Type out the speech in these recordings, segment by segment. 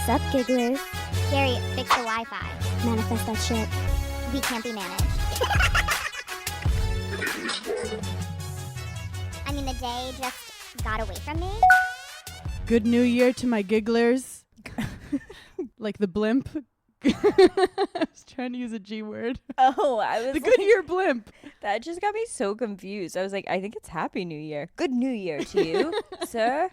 Sup, gigglers? Gary, fix the Wi-Fi. Manifest that shit. We can't be managed. I mean, the day just got away from me. Good New Year to my gigglers. Like the blimp. I was trying to use a G word. Oh, I was The Good Year blimp. That just got me so confused. I was like, I think it's Happy New Year. Good New Year to you, sir.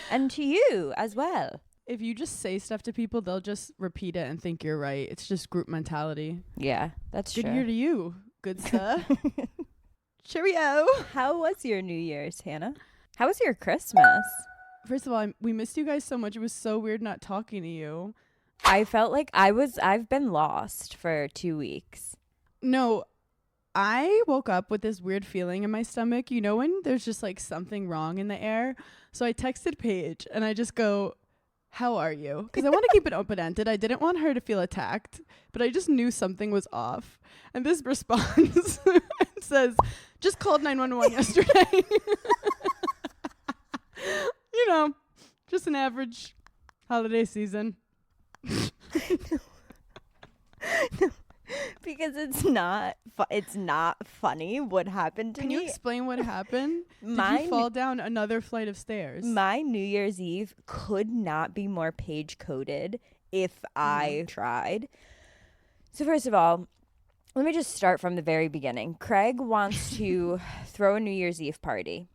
And to you as well. If you just say stuff to people, they'll just repeat it and think you're right. It's just group mentality. Yeah, that's Good true. year to you, good sir. Cheerio. How was your New Year's, Hannah? How was your Christmas? First of all, we missed you guys so much. It was so weird not talking to you. I felt like I've been lost for 2 weeks. No, I woke up with this weird feeling in my stomach. You know when there's just like something wrong in the air? So I texted Paige and I just go, how are you? Because I want to keep it open-ended. I didn't want her to feel attacked, but I just knew something was off. And this responds and says, just called 911 yesterday. You know, just an average holiday season. No, because it's not funny what happened to Can me. you explain what happened? Did you fall down another flight of stairs? My New Year's Eve could not be more page coded if I tried. So first of all, let me just start from the very beginning. Craig wants to throw a New Year's Eve party.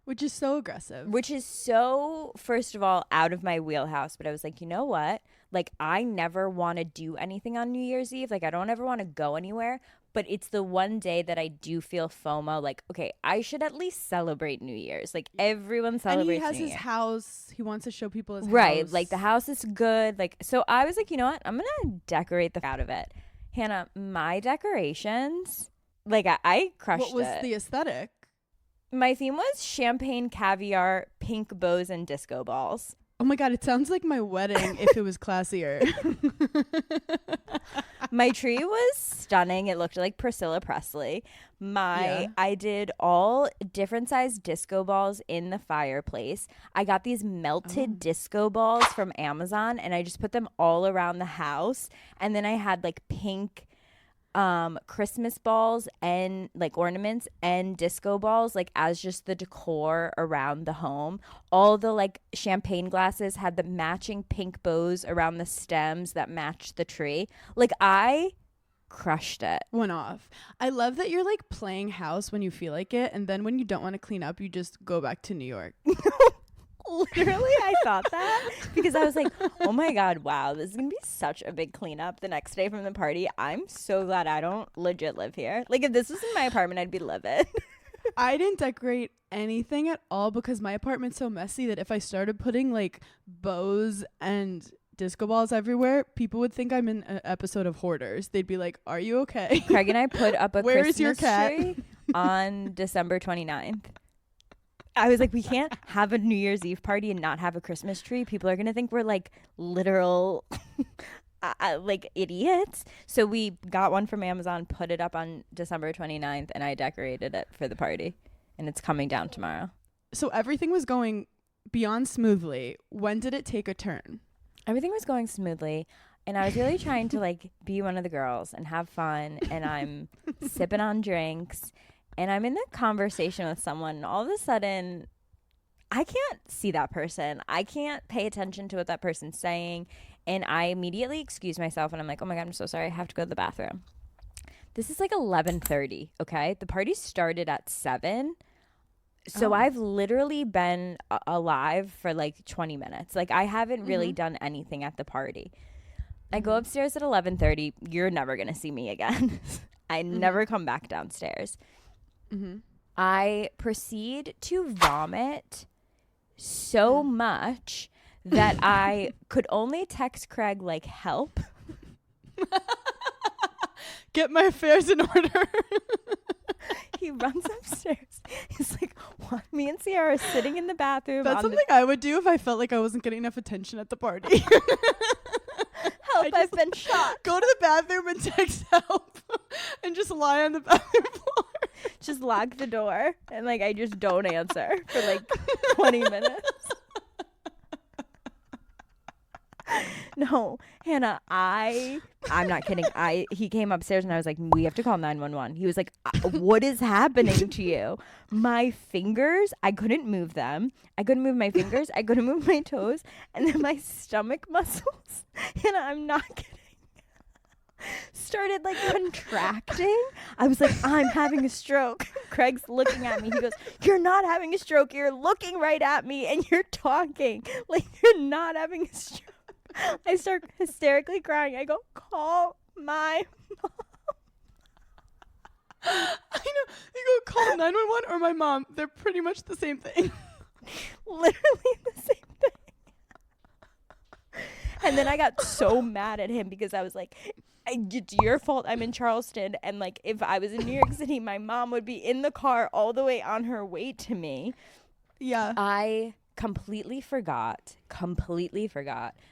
Which is so aggressive. Which is so, first of all, out of my wheelhouse. But I was like, you know what? Like, I never want to do anything on New Year's Eve. Like, I don't ever want to go anywhere. But it's the one day that I do feel FOMO. Like, okay, I should at least celebrate New Year's. Like, everyone celebrates And he has New his Year. house. He wants to show people his house. Right. Like, the house is good. Like, so I was like, you know what? I'm going to decorate the out of it. Hannah, my decorations, like, I crushed it. What was the aesthetic? My theme was champagne, caviar, pink bows, and disco balls. Oh my God, it sounds like my wedding if it was classier. My tree was stunning. It looked like Priscilla Presley. I did all different sized disco balls in the fireplace. I got these melted disco balls from Amazon and I just put them all around the house. And then I had like pink Christmas balls and like ornaments and disco balls like as just the decor around the home. All the like champagne glasses had the matching pink bows around the stems that matched the tree. Like I crushed it. Went off. I love that you're like playing house when you feel like it, and then when you don't want to clean up, you just go back to New York. Literally, I thought that because I was like, oh my God, wow, this is going to be such a big cleanup the next day from the party. I'm so glad I don't legit live here. Like, if this was in my apartment, I'd be livid. I didn't decorate anything at all because my apartment's so messy that if I started putting like bows and disco balls everywhere, people would think I'm in an episode of Hoarders. They'd be like, are you okay? Craig and I put up a Where Christmas is your cat? tree on December 29th. I was like, we can't have a New Year's Eve party and not have a Christmas tree. People are going to think we're like literal like idiots. So we got one from Amazon, put it up on December 29th, and I decorated it for the party. And it's coming down tomorrow. So everything was going beyond smoothly. When did it take a turn? Everything was going smoothly. And I was really trying to like be one of the girls and have fun. And I'm sipping on drinks. And I'm in a conversation with someone, and all of a sudden, I can't see that person. I can't pay attention to what that person's saying. And I immediately excuse myself, and I'm like, oh my God, I'm so sorry. I have to go to the bathroom. This is like 11:30, okay? The party started at 7. So I've literally been alive for like 20 minutes. Like, I haven't really done anything at the party. I go upstairs at 11:30. You're never going to see me again. I never come back downstairs. I proceed to vomit so much that I could only text Craig like help. Get my affairs in order. He runs upstairs. He's like, what? Me and Sierra are sitting in the bathroom. That's something I would do if I felt like I wasn't getting enough attention at the party. Help, I've been shot. Go to the bathroom and text help and just lie on the bathroom floor. Just lock the door and like I just don't answer for like 20 minutes. No, Hannah, I'm not kidding. He came upstairs and I was like, we have to call 911. He was like, what is happening to you? My fingers, I couldn't move them. I couldn't move my fingers. I couldn't move my toes. And then my stomach muscles, Hannah, I'm not kidding, started like contracting. I was like, I'm having a stroke. Craig's looking at me. He goes, you're not having a stroke. You're looking right at me and you're talking like you're not having a stroke. I start hysterically crying. I go, call my mom. I know. You go call 911 or my mom. They're pretty much the same thing. Literally the same thing. And then I got so mad at him because I was like, it's your fault I'm in Charleston. And like, if I was in New York City, my mom would be in the car all the way on her way to me. Yeah. I completely forgot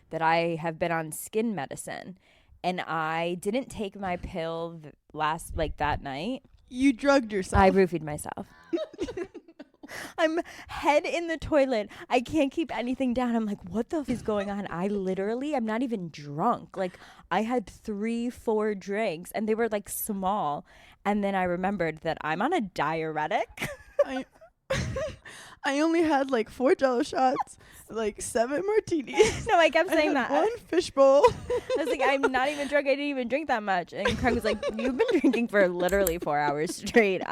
that I have been on skin medicine and I didn't take my pill that night. You drugged yourself. I roofied myself. I'm head in the toilet. I can't keep anything down. I'm like, what the f is going on? I'm not even drunk. Like, I had 3-4 drinks and they were like small. And then I remembered that I'm on a diuretic. I only had like 4 Jello shots, like 7 martinis. No, I kept saying I had that. 1 fishbowl. I was like, I'm not even drunk. I didn't even drink that much. And Craig was like, you've been drinking for literally 4 hours straight.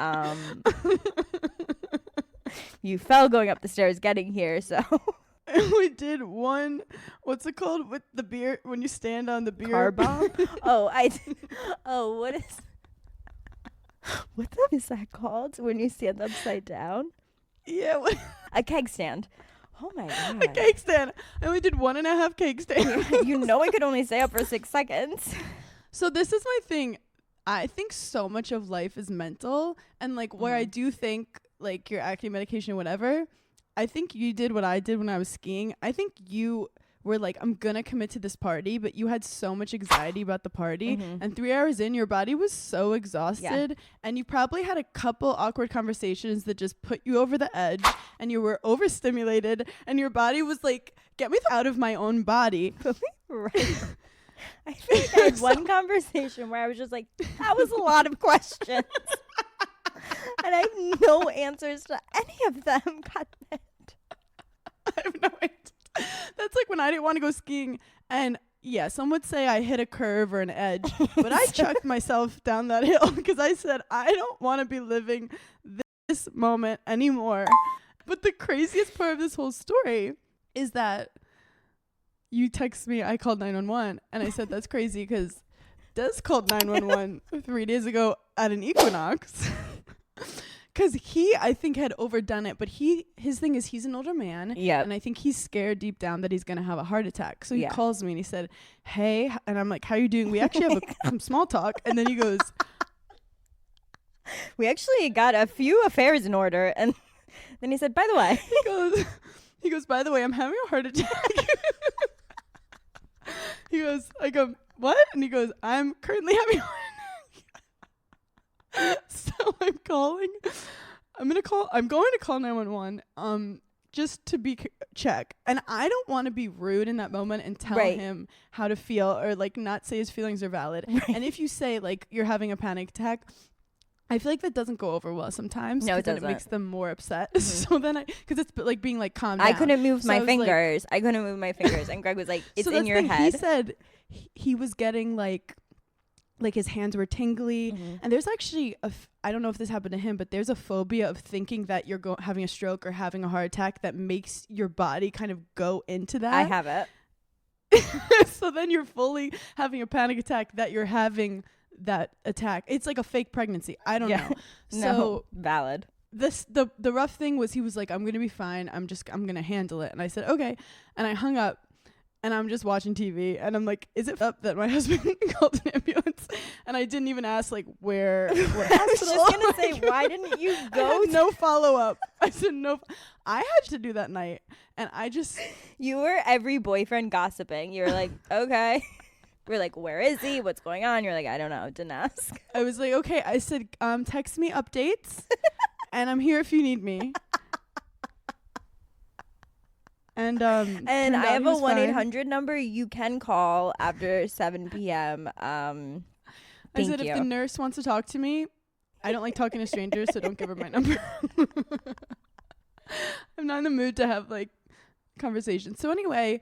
You fell going up the stairs getting here, so. We did one, what's it called with the beer, when you stand on the beer? Car bomb? What the is that called when you stand upside down? Yeah. A keg stand. Oh my God. A cake stand. I only did 1.5 cake stands. You know I could only stay up for 6 seconds. So this is my thing. I think so much of life is mental, and like where I do think like your acne medication, whatever, I think you did what I did when I was skiing. I think you were like, I'm gonna commit to this party, but you had so much anxiety about the party, and 3 hours in, your body was so exhausted, and you probably had a couple awkward conversations that just put you over the edge, and you were overstimulated, and your body was like, get me out of my own body. Right. I feel like I had one conversation where I was just like, that was a lot of questions. And I have no answers to any of them. God damn it. I have no idea. That's like when I didn't want to go skiing, and yeah, some would say I hit a curve or an edge, but I chucked myself down that hill because I said, I don't want to be living this moment anymore. But the craziest part of this whole story is that you text me, I called 911, and I said, that's crazy because Des called 911 3 days ago at an equinox. Because he, I think, had overdone it. But his thing is he's an older man. Yeah. And I think he's scared deep down that he's going to have a heart attack. So he calls me and he said, hey. And I'm like, how are you doing? We actually have some small talk. And then he goes, we actually got a few affairs in order. And then he said, by the way. He goes, by the way, I'm having a heart attack. He goes, I go, what? And he goes, I'm currently having a heart attack. So I'm going to call 911 just to check. And I don't want to be rude in that moment and tell him how to feel or like not say his feelings are valid. And if you say like you're having a panic attack, I feel like that doesn't go over well sometimes. No, it doesn't. It makes them more upset. So then because it's like being like calm down. I couldn't move my fingers. And Greg was like, it's in your head. He said he was getting like his hands were tingly, and there's actually I don't know if this happened to him, but there's a phobia of thinking that you're having a stroke or having a heart attack that makes your body kind of go into that. I have it. So then you're fully having a panic attack that you're having that attack. It's like a fake pregnancy. I don't know. So valid. The rough thing was he was like, I'm gonna be fine. I'm gonna handle it. And I said okay, and I hung up. And I'm just watching TV, and I'm like, is it up that my husband called an ambulance? And I didn't even ask, like, where I was just going to say, why didn't you go? No follow-up. I said no. I had to do that night, and I just... You were every boyfriend gossiping. You were like, okay. We're like, where is he? What's going on? You're like, I don't know. Didn't ask. I was like, okay. I said, text me updates, and I'm here if you need me. And And turned I out have he a was fine. 1-800 number you can call after 7 p.m. I Thank said, you. if the nurse wants to talk to me, I don't like talking to strangers, so don't give her my number. I'm not in the mood to have like conversations. So anyway,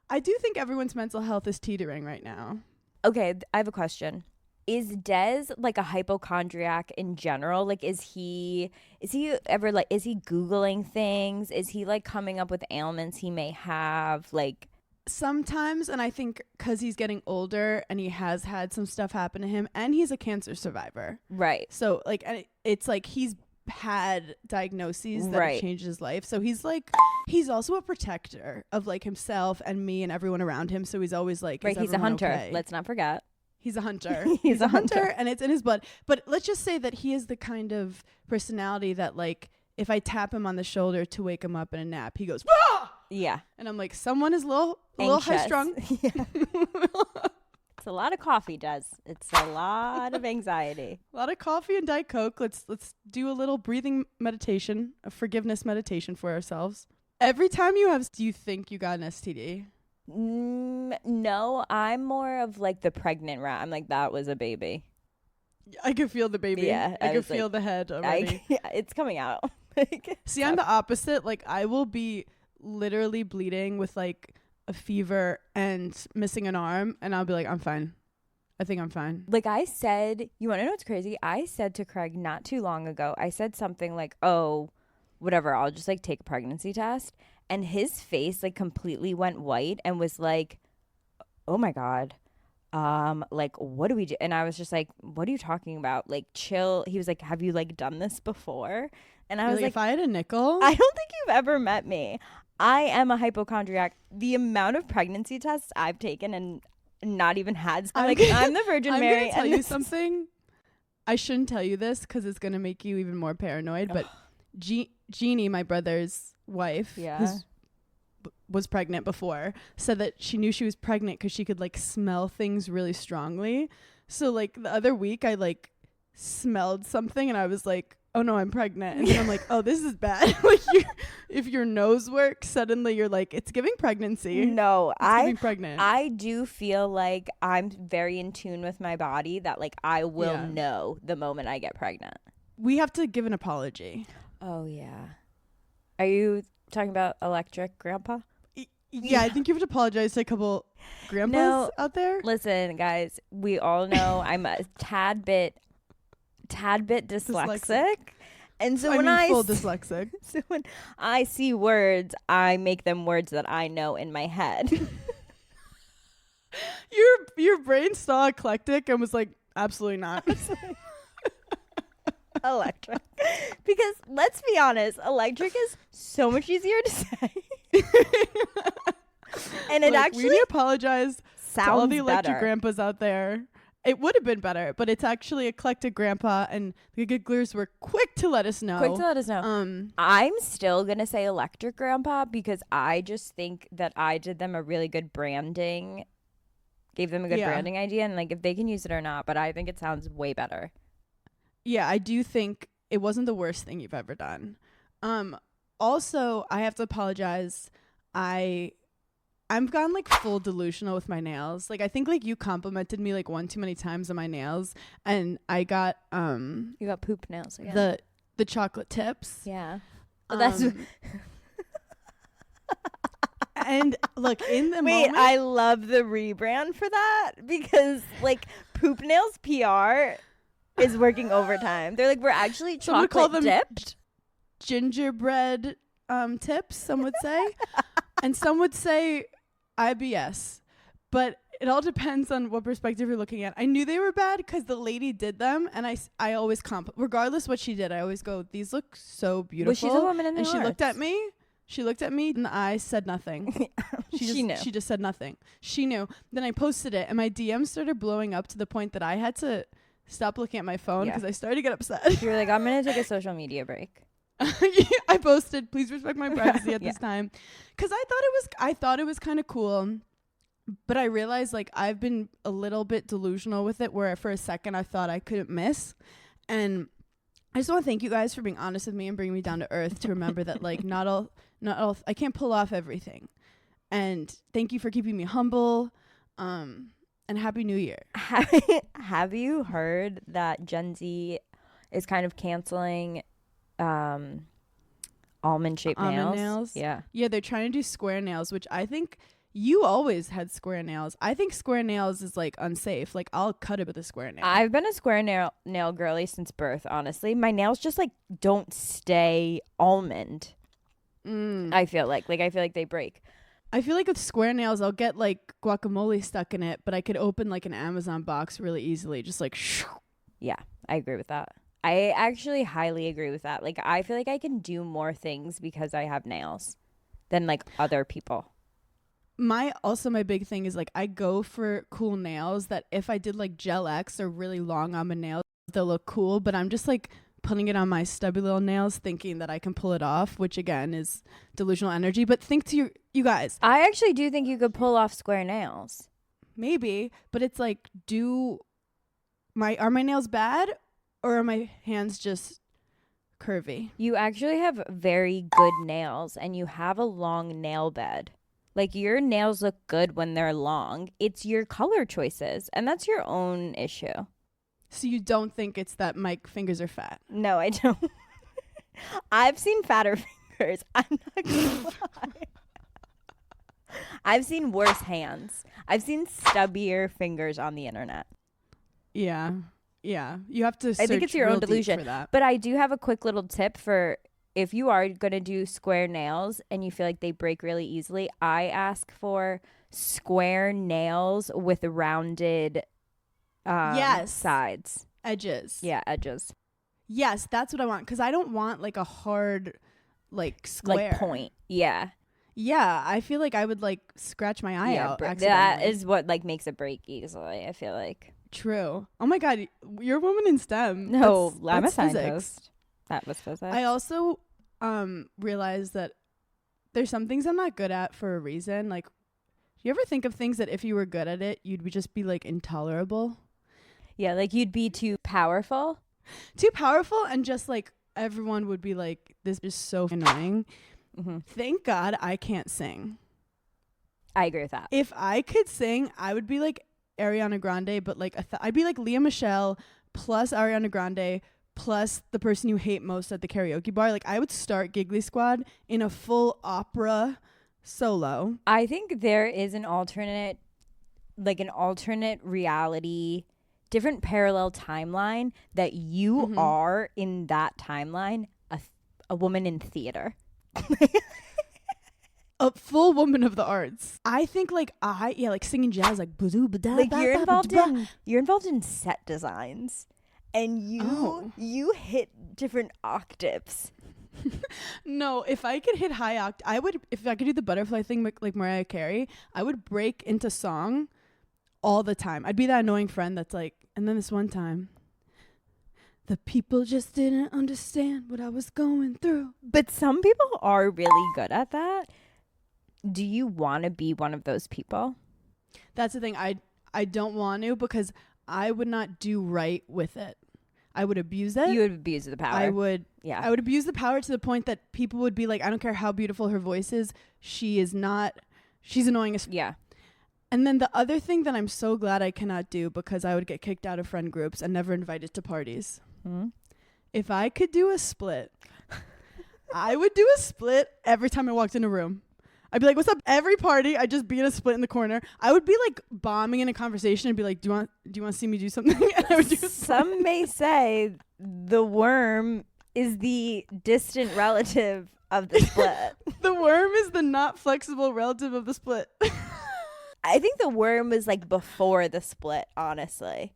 I do think everyone's mental health is teetering right now. Okay, I have a question. Is Des like a hypochondriac in general? Like, is he ever like, is he Googling things? Is he like coming up with ailments he may have? Like, Sometimes, and I think because he's getting older and he has had some stuff happen to him, and he's a cancer survivor. right. So like, and it's like he's had diagnoses that Right. have changed his life. So he's also a protector of like himself and me and everyone around him. So he's always like, Right, is he's a everyone hunter. okay? Let's not forget. He's a hunter. He's a hunter. And it's in his blood. But let's just say that he is the kind of personality that like, if I tap him on the shoulder to wake him up in a nap, he goes, "Ah!" Yeah. And I'm like, someone is a little high Anxious. strung. Yeah. It's a lot of coffee, Des. It's a lot of anxiety. A lot of coffee and Diet Coke. Let's do a little breathing meditation, a forgiveness meditation for ourselves. Every time do you think you got an STD? No, I'm more of like the pregnant rat. I'm like, that was a baby. I could feel the baby. Yeah, I I could was like, feel the head already. It's coming out. Like, See, I'm the opposite. Like, I will be literally bleeding with like a fever and missing an arm, and I'll be like, I'm fine. I think I'm fine. like I said, you want to know what's crazy? I said to Craig not too long ago, I said something like, oh, whatever, I'll just like take a pregnancy test. And his face like completely went white and was like, oh my God. Like, what do we do? And I was just like, what are you talking about? Like, chill. He was like, have you like done this before? And I You're was like, if I had a nickel, I don't think you've ever met me. I am a hypochondriac. The amount of pregnancy tests I've taken and not even had, I'm the Virgin I'm Mary. gonna tell and you this is- something. I shouldn't tell you this because it's gonna make you even more paranoid. But Jeannie, my brother's wife, Yeah. was pregnant before, said that she knew she was pregnant because she could like smell things really strongly. So like the other week, I like smelled something and I was like, oh no, I'm pregnant. And then I'm like, oh, this is bad. Like if your nose works, suddenly you're like, it's giving pregnancy. No, It's giving pregnant. I do feel like I'm very in tune with my body that like I will Yeah. know the moment I get pregnant. We have to give an apology. Oh yeah. Are you talking about electric grandpa? Yeah, I think you have to apologize to a couple grandpas No. out there. Listen, guys, we all know I'm a tad bit dyslexic. And so full dyslexic. so when I see words, I make them words that I know in my head. Your brain saw eclectic and was like, absolutely not. Electric. Because let's be honest, electric is so much easier to say. And it Like, actually we apologize sounds to all the electric better. grandpas out there. It would have been better, but it's actually eclectic grandpa, and the Gigglers were quick to let us know. Quick to let us know. I'm still going to say electric grandpa because I just think that I did them a really good branding, gave them a good Yeah. branding idea. And like if they can use it or not, but I think it sounds way better. Yeah, I do think it wasn't the worst thing you've ever done. Also, I have to apologize. I've gone like full delusional with my nails. Like I think like you complimented me like one too many times on my nails, and I got You got poop nails again. the chocolate tips. Yeah. Well, that's And look, in the Wait, moment, I love the rebrand for that because like Poop Nails PR is working overtime. They're like, we're actually Some would call chocolate them dipped. gingerbread tips, some would say, and some would say IBS. But it all depends on what perspective you're looking at. I knew they were bad because the lady did them, and I always regardless what she did, I always go, these look so beautiful. Well, she's a woman in the and she looked arts. at me. She looked at me in the eyes, said nothing. She knew. She just said nothing. She knew. Then I posted it, and my DMs started blowing up to the point that I had to stop looking at my phone Yeah. because I started to get upset. You were like, I'm going to take a social media break. I posted, please respect my privacy at Yeah. this time, because I thought it was kind of cool, but I realized like I've been a little bit delusional with it, where for a second I thought I couldn't miss, and I just want to thank you guys for being honest with me and bringing me down to earth to remember that like not I can't pull off everything. And thank you for keeping me humble. And Happy New Year. Have you heard that Gen Z is kind of canceling almond-shaped nails? Yeah. Yeah, they're trying to do square nails, which I think you always had square nails. I think square nails is like unsafe. Like I'll cut it with a square nail. I've been a square nail girly since birth, honestly. My nails just like don't stay almond. I feel like they break. I feel like with square nails, I'll get like guacamole stuck in it, but I could open like an Amazon box really easily. Just like, shoo. Yeah, I agree with that. I actually highly agree with that. Like, I feel like I can do more things because I have nails than like other people. My big thing is like I go for cool nails that if I did like gel X or really long on my nails, they'll look cool. But I'm just like putting it on my stubby little nails thinking that I can pull it off, which again is delusional energy. But think to you guys. I actually do think you could pull off square nails. Maybe, but it's like, are my nails bad or are my hands just curvy? You actually have very good nails and you have a long nail bed. Like your nails look good when they're long. It's your color choices and that's your own issue. So you don't think it's that my fingers are fat? No, I don't. I've seen fatter fingers. I'm not gonna lie. I've seen worse hands. I've seen stubbier fingers on the internet. Yeah. You have to. I think it's your own delusion. For that. But I do have a quick little tip for if you are going to do square nails and you feel like they break really easily. I ask for square nails with rounded sides. Edges. Yeah, edges. Yes, that's what I want. Because I don't want like a hard like square. Like point. Yeah. Yeah, I feel like I would like scratch my eye out. That is what like makes it break easily, I feel like. True. Oh my God, you're a woman in STEM. No, I'm a scientist. physics. That was physics. I also realized that there's some things I'm not good at for a reason. Like, do you ever think of things that if you were good at it, you'd just be like intolerable? Yeah, like you'd be too powerful. Too powerful, and just like everyone would be like, this is so annoying. Mm-hmm. Thank God I can't sing. I agree with that. If I could sing, I would be like Ariana Grande, but like I'd be like Leah Michele plus Ariana Grande plus the person you hate most at the karaoke bar. Like I would start Giggly Squad in a full opera solo. I think there is an alternate reality, different parallel timeline that you are in that timeline, a woman in theater. A full woman of the arts. I think like singing jazz like you're involved in set designs and you hit different octaves. No, if I could hit high octave, if I could do the butterfly thing like Mariah Carey, I would break into song all the time. I'd be that annoying friend that's like, and then this one time, the people just didn't understand what I was going through. But some people are really good at that. Do you want to be one of those people? That's the thing. I don't want to because I would not do right with it. I would abuse it. You would abuse the power. I would abuse the power to the point that people would be like, I don't care how beautiful her voice is. She's annoying as yeah. And then the other thing that I'm so glad I cannot do because I would get kicked out of friend groups and never invited to parties. If I could do a split, I would do a split every time I walked in a room. I'd be like, what's up? Every party, I'd just be in a split in the corner. I would be like bombing in a conversation and be like, do you want to see me do something? And I would do Some may say the worm is the distant relative of the split. The worm is the not flexible relative of the split. I think the worm is like before the split, honestly.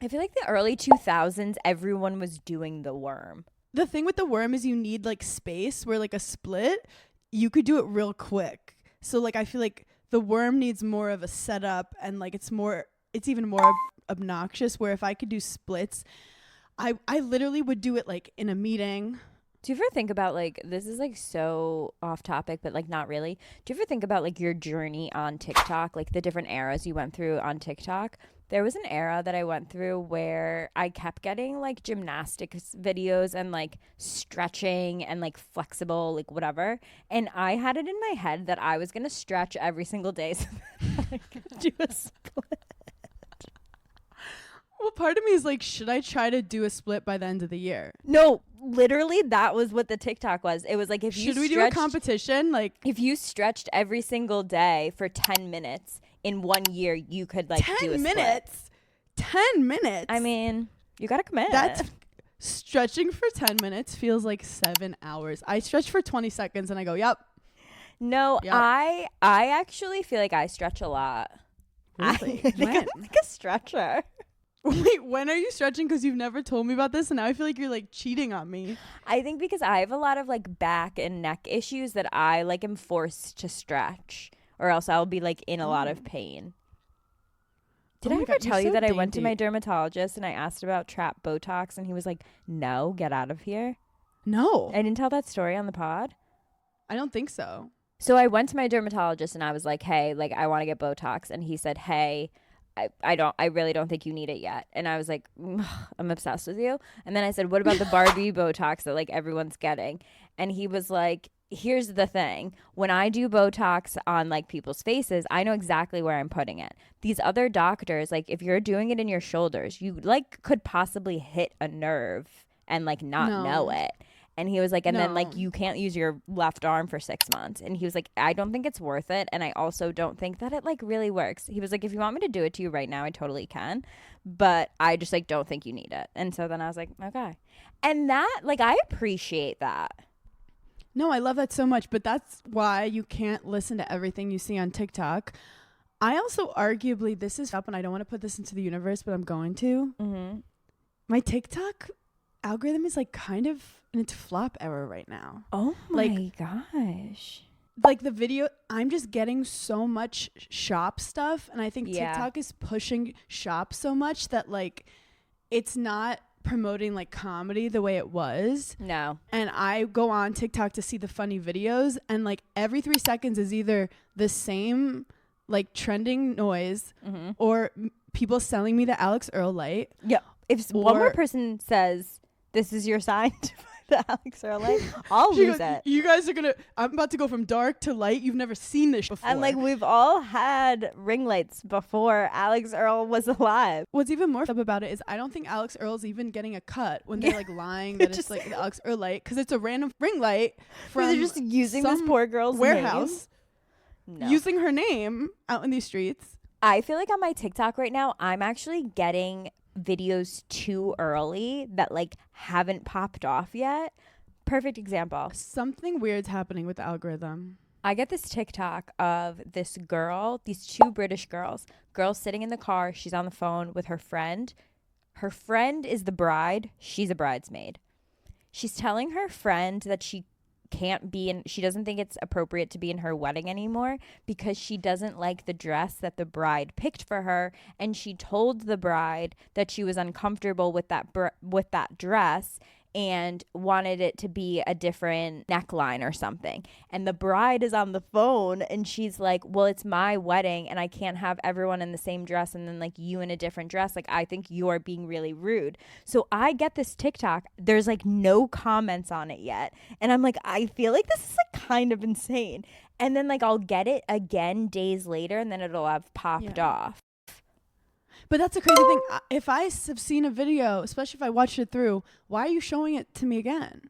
I feel like the early 2000s, everyone was doing the worm. The thing with the worm is you need like space where like a split, you could do it real quick. So like I feel like the worm needs more of a setup and like it's even more obnoxious where if I could do splits, I literally would do it like in a meeting. Do you ever think about like, this is like so off topic, but like not really. Do you ever think about like your journey on TikTok, like the different eras you went through on TikTok? There was an era that I went through where I kept getting like gymnastics videos and like stretching and like flexible, like whatever. And I had it in my head that I was going to stretch every single day so that I could do a split. Well, part of me is like, should I try to do a split by the end of the year? No, literally that was what the TikTok was. It was like, if you Should we do a competition? Like, if you stretched every single day for 10 minutes in 1 year, you could like 10 do a minutes. Split. 10 minutes. I mean, you got to commit. That's stretching for 10 minutes feels like 7 hours. I stretch for 20 seconds and I go, yep. No, Yep. I actually feel like I stretch a lot. Really? I think When? I'm like a stretcher. Wait, when are you stretching? Because you've never told me about this, and now I feel like you're like cheating on me. I think because I have a lot of like back and neck issues that I like am forced to stretch, or else I'll be like in a lot of pain. Did Oh I my ever God, you're tell you so that I went to dainty. my dermatologist and I asked about trap Botox and he was like, "No, get out of here." No, I didn't tell that story on the pod. I don't think so. So I went to my dermatologist and I was like, "Hey, like I want to get Botox," and he said, "Hey, I really don't think you need it yet." And I was like, "I'm obsessed with you." And then I said, "What about the Barbie Botox that like everyone's getting?" And he was like, "Here's the thing. When I do Botox on like people's faces, I know exactly where I'm putting it. These other doctors, like if you're doing it in your shoulders, you like could possibly hit a nerve and like not know it." And he was like, and then like you can't use your left arm for 6 months. And he was like, "I don't think it's worth it. And I also don't think that it like really works." He was like, "If you want me to do it to you right now, I totally can. But I just like don't think you need it." And so then I was like, okay. And that like I appreciate that. No, I love that so much, but that's why you can't listen to everything you see on TikTok. I also arguably, this is up, and I don't want to put this into the universe, but I'm going to. Mm-hmm. My TikTok algorithm is like kind of in its flop era right now. Oh my Like- gosh. Like the video, I'm just getting so much shop stuff, and I think Yeah. TikTok is pushing shop so much that like it's not promoting like comedy the way it was. No. And I go on TikTok to see the funny videos, and like every 3 seconds is either the same like trending noise Mm-hmm. or people selling me the Alex Earl light. Yeah. If one more Or- person says, "This is your sign to buy the Alex Earl light," I'll She lose goes, it. You guys are gonna, I'm about to go from dark to light. You've never seen this before. And like we've all had ring lights before Alex Earl was alive. What's even more up about it is I don't think Alex Earl's even getting a cut when they're like lying that it's Just- like the Alex Earl light, because it's a random ring light Where from they're just using this some poor girl's warehouse, name. No. using her name out in these streets. I feel like on my TikTok right now, I'm actually getting videos too early that like haven't popped off yet. Perfect example. Something weird's happening with the algorithm. I get this TikTok of this girl, these two British girls sitting in the car. She's on the phone with her friend. Her friend is the bride. She's a bridesmaid. She's telling her friend that she can't be in, she doesn't think it's appropriate to be in her wedding anymore because she doesn't like the dress that the bride picked for her, and she told the bride that she was uncomfortable with that dress and wanted it to be a different neckline or something. And the bride is on the phone and she's like, "Well, it's my wedding and I can't have everyone in the same dress and then like you in a different dress. Like I think you're being really rude." So I get this TikTok. There's like no comments on it yet. And I'm like, I feel like this is like kind of insane. And then like I'll get it again days later and then it'll have popped off. But that's a crazy thing. If I have seen a video, especially if I watched it through, why are you showing it to me again?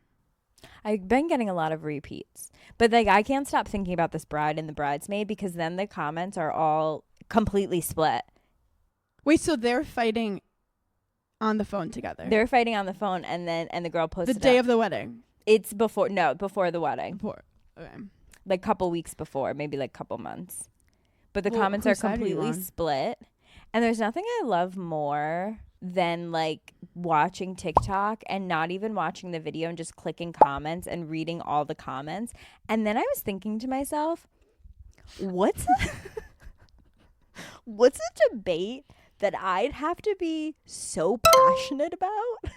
I've been getting a lot of repeats. But like I can't stop thinking about this bride and the bridesmaid because then the comments are all completely split. Wait, so they're fighting on the phone together? They're fighting on the phone and the girl the posted day up. of the wedding? It's before the wedding. Before. Okay. Like couple weeks before, maybe like couple months. But the Well, comments are whose side are you completely on? split. And there's nothing I love more than like watching TikTok and not even watching the video and just clicking comments and reading all the comments. And then I was thinking to myself, what's a debate that I'd have to be so passionate about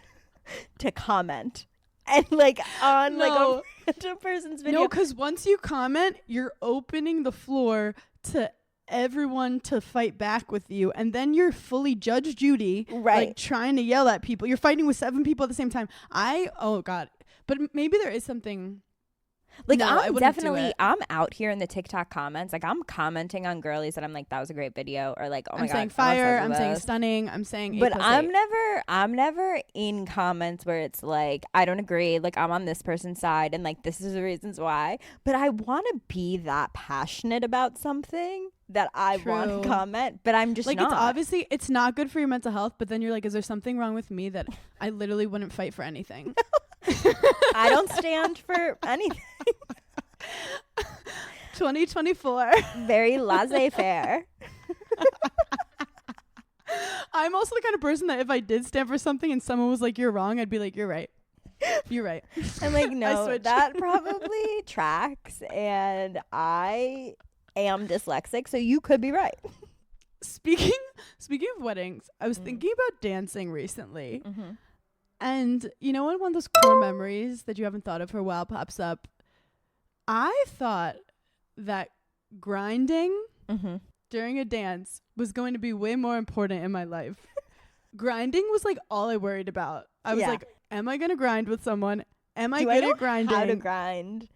to comment? and like on like No. a random person's video. No, because once you comment, you're opening the floor to everyone to fight back with you, and then you're fully Judge Judy, Right. like trying to yell at people. You're fighting with 7 people at the same time. Oh God. But maybe there is something. Like, No, I I'm wouldn't do definitely, it. I'm out here in the TikTok comments. Like, I'm commenting on girlies that I'm like, that was a great video. Or like, oh my I'm God. saying I'm fire. obsessed I'm with saying this. stunning. I'm saying 8 But plus I'm 8. never in comments where it's like, I don't agree. Like, I'm on this person's side and like, this is the reasons why. But I want to be that passionate about something that I want True. to comment. But I'm just Like, not. it's obviously, it's not good for your mental health, but then you're like, is there something wrong with me that I literally wouldn't fight for anything? I don't stand for anything. 2024. Very laissez-faire. I'm also the kind of person that if I did stand for something and someone was like, you're wrong, I'd be like, you're right. You're right. I'm like, no, switched. that probably tracks. And I am dyslexic, so you could be right. Speaking of weddings, I was thinking about dancing recently. Mm-hmm. And you know when one of those core memories that you haven't thought of for a while pops up? I thought that grinding Mm-hmm. during a dance was going to be way more important in my life. Grinding was like all I worried about. I was Yeah. like, am I going to grind with someone? Am I Do I good know at grinding? how to grind?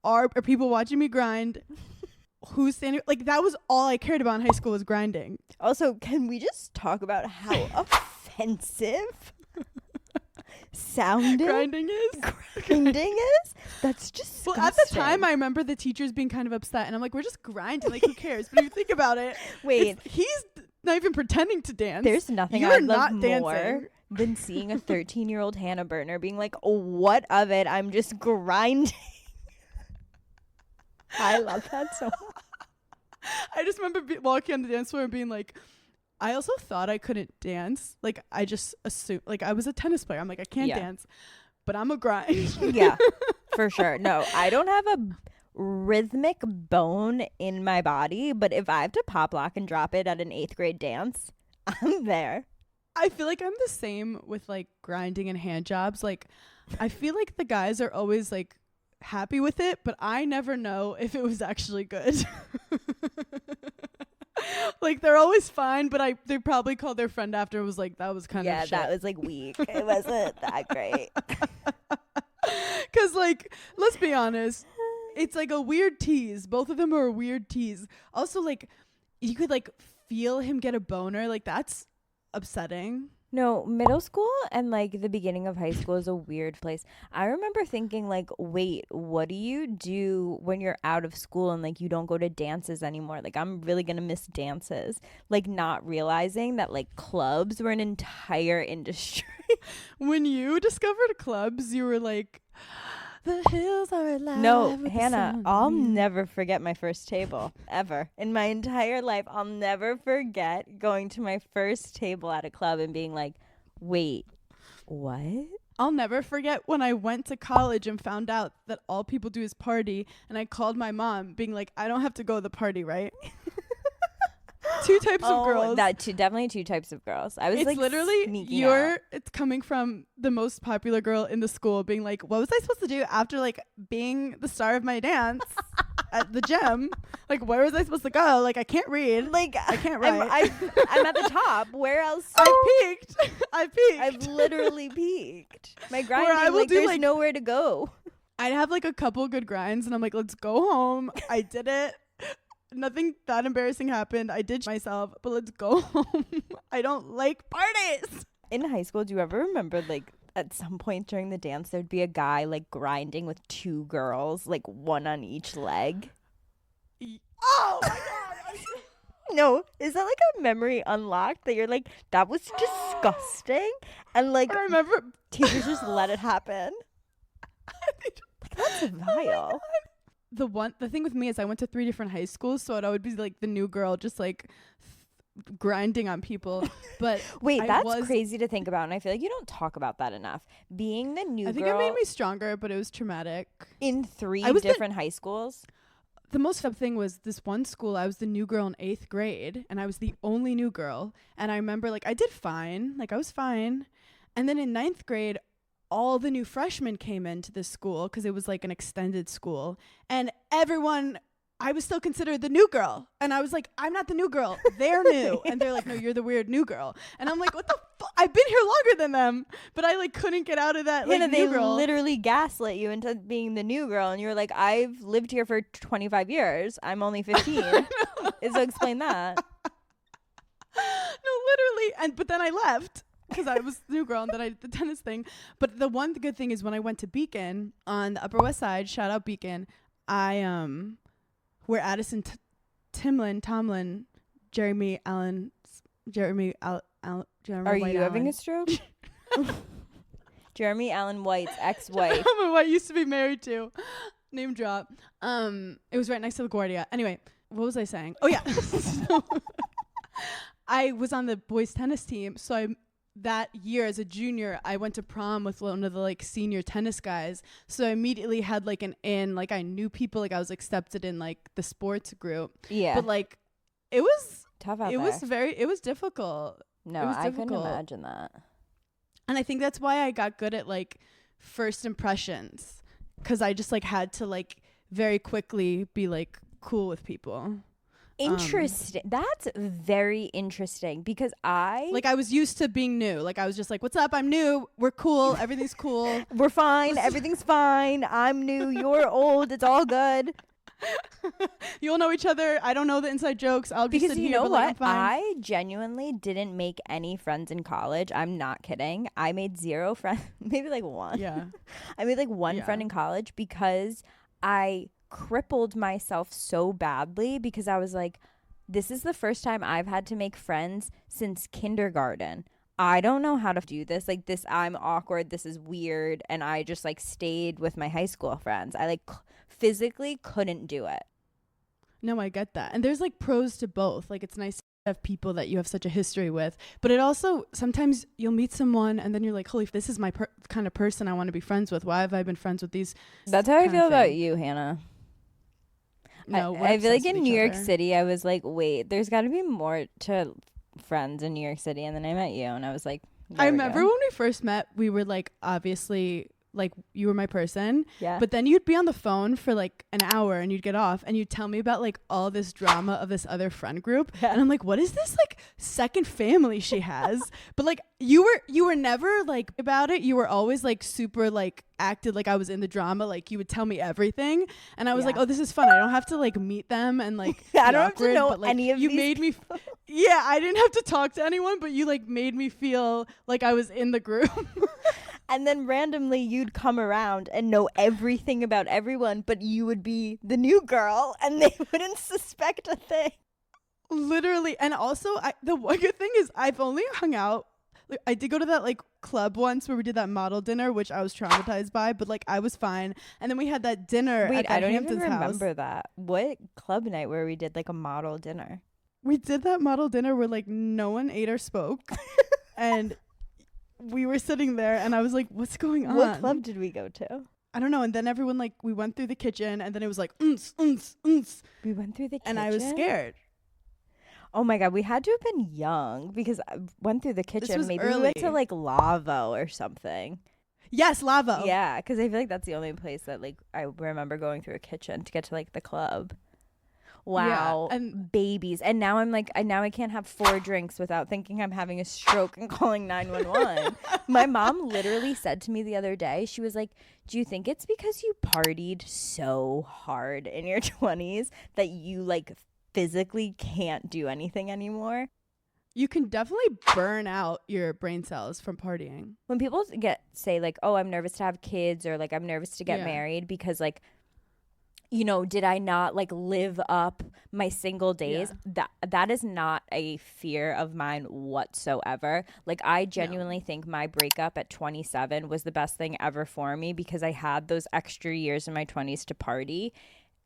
Are people watching me grind? Who's standing? Like, that was all I cared about in high school was grinding. Also, can we just talk about how offensive sounding Grinding is. grinding is? That's just Well, at the time, I remember the teachers being kind of upset, and I'm like, we're just grinding. Like, who cares? But if you think about it, Wait, he's not even pretending to dance. there's nothing You're I'd love not more dancing. than seeing a 13-year-old Hannah Burner being like, oh, what of it? I'm just grinding. I love that so much. I just remember walking on the dance floor and being like, I also thought I couldn't dance. Like, I just assumed, like, I was a tennis player. I'm like, I can't Yeah. dance, but I'm a grind. Yeah, for sure. No, I don't have a rhythmic bone in my body, but if I have to pop lock and drop it at an 8th grade dance, I'm there. I feel like I'm the same with like grinding and hand jobs. Like, I feel like the guys are always like happy with it, but I never know if it was actually good. Like, they're always fine, but they probably called their friend after and was like, that was kind of shit. That was like weak. It wasn't that great. Because, like, let's be honest, it's like a weird tease. Both of them are a weird tease. Also, like, you could like feel him get a boner. Like, that's upsetting. No, middle school and like the beginning of high school is a weird place. I remember thinking like, wait, what do you do when you're out of school and like you don't go to dances anymore? Like, I'm really going to miss dances. Like, not realizing that like clubs were an entire industry. When you discovered clubs, you were like, the hills are alive. No, with the Hannah, sun." I'll never forget my first table ever. In my entire life, I'll never forget going to my first table at a club and being like, wait, what? I'll never forget when I went to college and found out that all people do is party, and I called my mom being like, I don't have to go to the party, right? Two types of girls. Definitely two types of girls. I was It's like literally sneaking out. it's coming from the most popular girl in the school being like, what was I supposed to do after like being the star of my dance at the gym? Like, where was I supposed to go? Like, I can't read. Like, I can't write. I'm at the top. Where else? I've peaked. I've literally peaked. My grinding, I will like, do, there's like- nowhere to go. I'd have like a couple good grinds and I'm like, let's go home. I did it. Nothing that embarrassing happened. I did myself, but let's go home. I don't like parties. In high school, do you ever remember, like, at some point during the dance, there'd be a guy, like, grinding with 2 girls, like, one on each leg? Oh my God. No, is that, like, a memory unlocked that you're like, that was disgusting? And, like, I remember. teachers just let it happen? Like, that's vile. The thing with me is I went to 3 different high schools, so I'd always be like the new girl, just like grinding on people. But Wait, I that's was- crazy to think about, and I feel like you don't talk about that enough. Being the new I think girl it made me stronger, but it was traumatic. in 3 I was the- different high schools. The most fun thing was this one school, I was the new girl in 8th grade, and I was the only new girl. And I remember, like, I did fine. Like, I was fine. And then in 9th grade, all the new freshmen came into this school because it was like an extended school, and I was still considered the new girl. And I was like, I'm not the new girl. They're new. And they're like, no, you're the weird new girl. And I'm like, what the fuck? I've been here longer than them. But I like couldn't get out of that like they new girl. literally gaslit you into being the new girl. And you're like, I've lived here for 25 years. I'm only 15. So explain that. No, literally. But then I left because I was the new girl and then I did the tennis thing. But the one good thing is when I went to Beacon on the Upper West Side, shout out Beacon, where Addison Tomlin, Jeremy White Are you having a stroke? Jeremy Allen White's ex-wife. White used to be married to. Name drop. It was right next to LaGuardia. Anyway, what was I saying? Oh yeah. So, I was on the boys tennis team, so that year as a junior, I went to prom with one of the like senior tennis guys. So I immediately had like an in, like I knew people, like I was accepted in like the sports group. Yeah. But like it was tough out it there. it was difficult. No, I couldn't imagine that. And I think that's why I got good at like first impressions, because I just like had to like very quickly be like cool with people. Interesting. That's very interesting because I was used to being new. Like I was just like, what's up? I'm new. We're cool. Everything's cool. We're fine. Everything's fine. I'm new. You're old. It's all good. You'll know each other. I don't know the inside jokes. I'll be because sitting you here, know but, what? like, I'm fine. I genuinely didn't make any friends in college. I'm not kidding. I made 0 friends. Maybe like 1. Yeah. I made like 1 friend in college because I crippled myself so badly because I was like, this is the first time I've had to make friends since kindergarten. I don't know how to do this. Like this, I'm awkward. This is weird. And I just like stayed with my high school friends. I like physically couldn't do it. No, I get that. And there's like pros to both. Like it's nice to have people that you have such a history with, but it also sometimes you'll meet someone and then you're like, holy, this is my kind of person I want to be friends with. Why have I been friends with these? That's how I feel about you, Hannah. No, I feel like in New York City, I was like, wait, there's got to be more to friends in New York City. And then I met you and I was like, I remember when we first met, we were like, obviously, like you were my person. Yeah. But then you'd be on the phone for like an hour and you'd get off and you'd tell me about like all this drama of this other friend group. Yeah. And I'm like, what is this like second family she has? But like you were never like about it. You were always like super like acted like I was in the drama. Like you would tell me everything. And I was like, oh, this is fun. I don't have to like meet them and like I don't have awkward, to know but, like, any of you these made me yeah, I didn't have to talk to anyone, but you like made me feel like I was in the group. And then randomly you'd come around and know everything about everyone, but you would be the new girl and they wouldn't suspect a thing. Literally. And also the one good thing is I've only hung out. Like, I did go to that like club once where we did that model dinner, which I was traumatized by, but like I was fine. And then we had that dinner at I don't Hampton's even house. remember that. What club night where we did like a model dinner? We did that model dinner where like no one ate or spoke. And we were sitting there and I was like, what's going on? What club did we go to? I don't know. And then everyone like, we went through the kitchen and then it was like, We went through the kitchen? and I was scared. Oh my God, we had to have been young because I went through the kitchen. was Maybe early. we went to like Lavo or something. Yes, Lavo. Yeah, because I feel like that's the only place that like I remember going through a kitchen to get to like the club. Wow, Yeah, and babies. And now I'm like, now I can't have 4 drinks without thinking I'm having a stroke and calling 911. My mom literally said to me the other day, she was like, do you think it's because you partied so hard in your 20s that you like physically can't do anything anymore? you can definitely burn out your brain cells from partying. When people say like, oh, I'm nervous to have kids or like I'm nervous to get Yeah. married because like, you know, did I not like live up my single days? That is not a fear of mine whatsoever. Like I genuinely think my breakup at 27 was the best thing ever for me because I had those extra years in my 20s to party.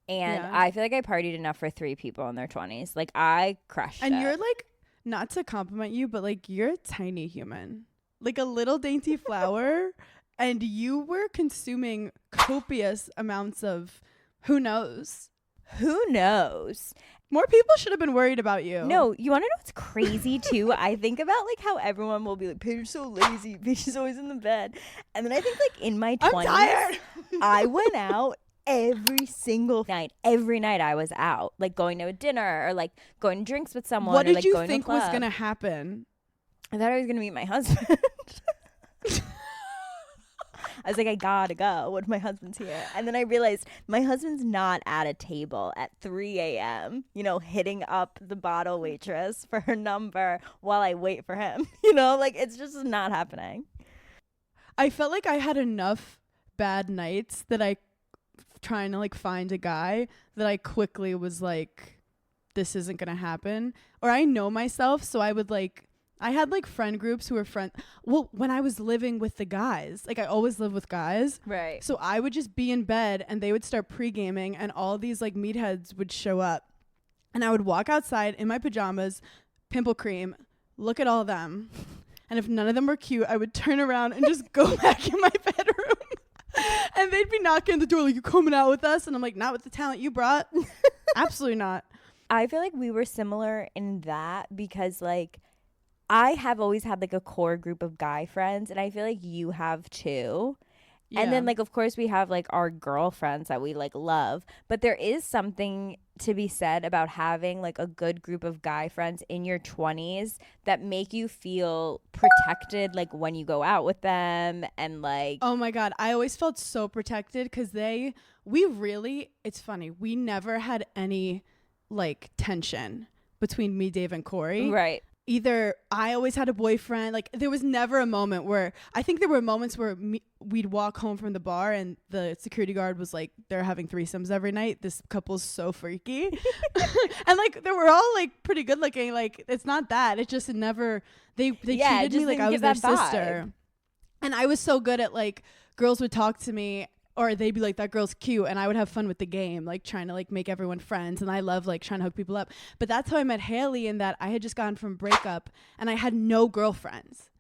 And I feel like I partied enough for 3 people in their 20s. Like I crushed it. And you're like, not to compliment you, but like you're a tiny human, like a little dainty flower. And you were consuming copious amounts of who knows. Who knows? More people should have been worried about you. No, you want to know what's crazy too? I think about like how everyone will be like, Paige is so lazy. Paige is always in the bed. And then I think like in my 20s, I'm tired. I went out every single night. Every night I was out, like going to a dinner or like going to drinks with someone. What or, did like, you going think to a was club. going to happen? I thought I was going to meet my husband. I was like, I gotta go. What if my husband's here? And then I realized my husband's not at a table at 3 a.m., you know, hitting up the bottle waitress for her number while I wait for him. You know, like it's just not happening. I felt like I had enough bad nights that I trying to like find a guy that I quickly was like, this isn't going to happen. Or I know myself. So I would like, I had like friend groups who were well, when I was living with the guys, like I always live with guys. Right. So I would just be in bed and they would start pre-gaming and all these like meatheads would show up and I would walk outside in my pajamas, pimple cream, look at all of them. And if none of them were cute, I would turn around and just go back in my bedroom. And they'd be knocking on the door like, you coming out with us? And I'm like, not with the talent you brought. Absolutely not. I feel like we were similar in that because like I have always had like a core group of guy friends and I feel like you have too. Yeah. And then like of course we have like our girlfriends that we like love, but there is something to be said about having like a good group of guy friends in your 20s that make you feel protected like when you go out with them and like oh my God, I always felt so protected because it's funny, we never had any like tension between me, Dave, and Corey. right. Either I always had a boyfriend. Like there was never a moment where I think there were moments where we'd walk home from the bar and the security guard was like, they're having threesomes every night. This couple's so freaky. And like they were all like pretty good looking. Like it's not that. It just never, they treated me like I was their sister. And I was so good at like girls would talk to me or they'd be like, that girl's cute. And I would have fun with the game, like trying to like make everyone friends. And I love like trying to hook people up. But that's how I met Haley, in that I had just gotten from breakup and I had no girlfriends.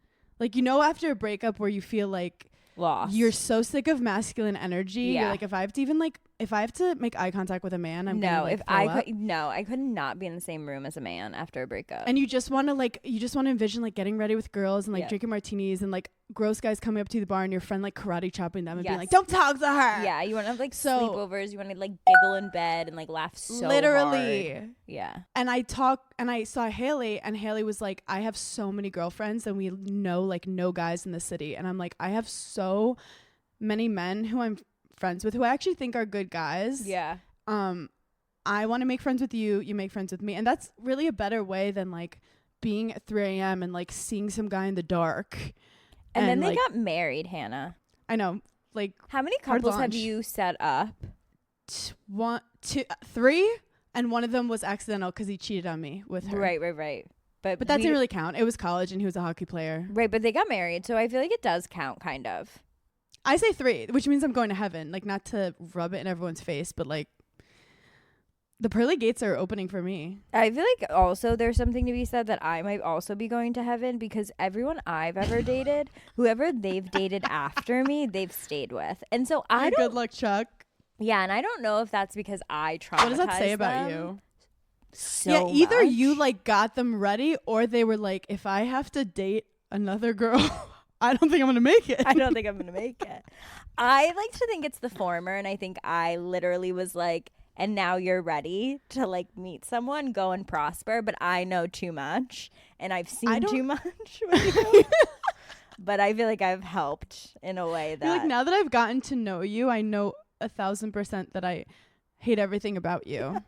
Like, you know, after a breakup where you feel like Lost. you're so sick of masculine energy. Yeah. You're like, if I have to make eye contact with a man, I'm gonna, like, throw up. I could not be in the same room as a man after a breakup. And you just want to envision like getting ready with girls and like Yeah. drinking martinis and like gross guys coming up to the bar and your friend like karate chopping them and being Yes. like, don't talk to her. Yeah, you want to have like So- sleepovers. You want to like giggle in bed and like laugh so Literally. hard. Yeah. And I saw Haley and Haley was like, I have so many girlfriends and we know like no guys in the city. And I'm like, I have so many men who I'm friends with who I actually think are good guys. Yeah. I want to make friends with you. You make friends with me. And that's really a better way than like being at 3 a.m. and like seeing some guy in the dark. And then they like, got married, Hannah. I know, like How many Hard couples have launch. you set up? 1, 2, 3, and one of them was accidental because he cheated on me with her. Right. But But that didn't really count. It was college and he was a hockey player. Right, but they got married, so I feel like it does count, kind of. I say 3, which means I'm going to heaven. Like, not to rub it in everyone's face, but like the pearly gates are opening for me. I feel like also there's something to be said that I might also be going to heaven because everyone I've ever dated, whoever they've dated after me, they've stayed with. And so I don't. Good luck, Chuck. Yeah, and I don't know if that's because I traumatized What does that say about them you? so yeah, either much. you like got them ready or they were like, if I have to date another girl, I don't think I'm going to make it. I don't think I'm going to make it. I like to think it's the former, and I think I literally was like, and now you're ready to like meet someone, go and prosper, but I know too much and I've seen too much with you. But I feel like I've helped in a way that You're like, now that I've gotten to know you, I know 1,000% that I hate everything about you.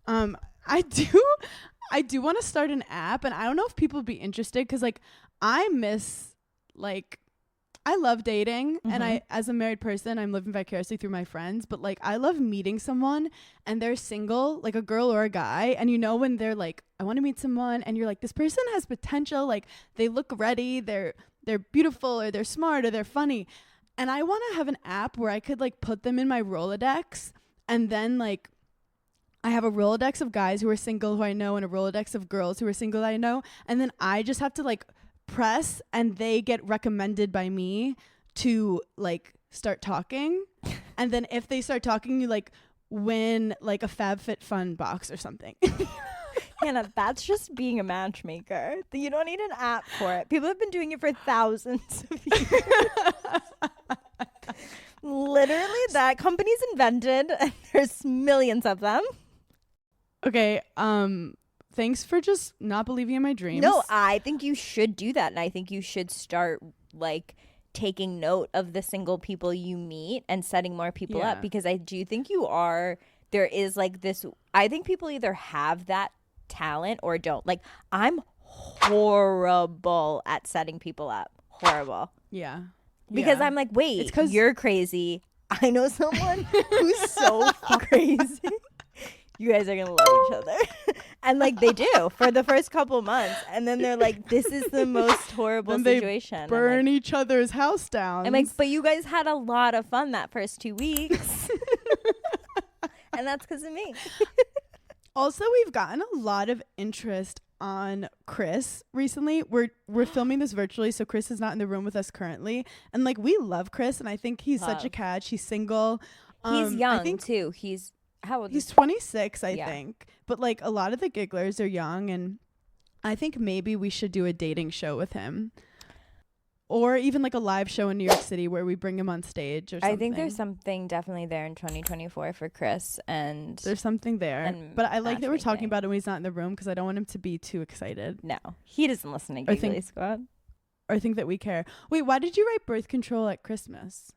I do want to start an app, and I don't know if people would be interested because like I love dating, and I, as a married person, I'm living vicariously through my friends, but like I love meeting someone and they're single, like a girl or a guy, and you know when they're like, I want to meet someone, and you're like, this person has potential, like they look ready, they're beautiful, or they're smart, or they're funny, and I want to have an app where I could like put them in my Rolodex, and then like I have a Rolodex of guys who are single who I know and a Rolodex of girls who are single that I know, and then I just have to like press and they get recommended by me to like start talking. And then if they start talking, you like win like a FabFitFun box or something. Hannah, that's just being a matchmaker. You don't need an app for it. People have been doing it for thousands of years. Literally, that company's invented, and there's millions of them. Okay, thanks for just not believing in my dreams. No, I think you should do that, and I think you should start like taking note of the single people you meet and setting more people up, because I do think there is like this. I think people either have that talent or don't. Like, I'm horrible at setting people up. Horrible. Yeah. Because I'm like, wait, it's 'cause you're crazy. I know someone who's so crazy. You guys are going to love each other. And like they do for the first couple months. And then they're like, this is the most horrible situation. They burn each other's house down. I'm like, but you guys had a lot of fun that first 2 weeks. And that's because of me. Also, we've gotten a lot of interest on Chris recently. We're filming this virtually, so Chris is not in the room with us currently. And like, we love Chris, and I think he's such a catch. He's single. He's young too. He's how old? He's 26, I think. But like, a lot of the gigglers are young, and I think maybe we should do a dating show with him. Or even like a live show in New York City where we bring him on stage or something. I think there's something definitely there in 2024 for Chris. And there's something there. But I like that we're talking about it when he's not in the room, because I don't want him to be too excited. No, he doesn't listen to Giggly Squad. Or think that we care. Wait, why did you write birth control at Christmas?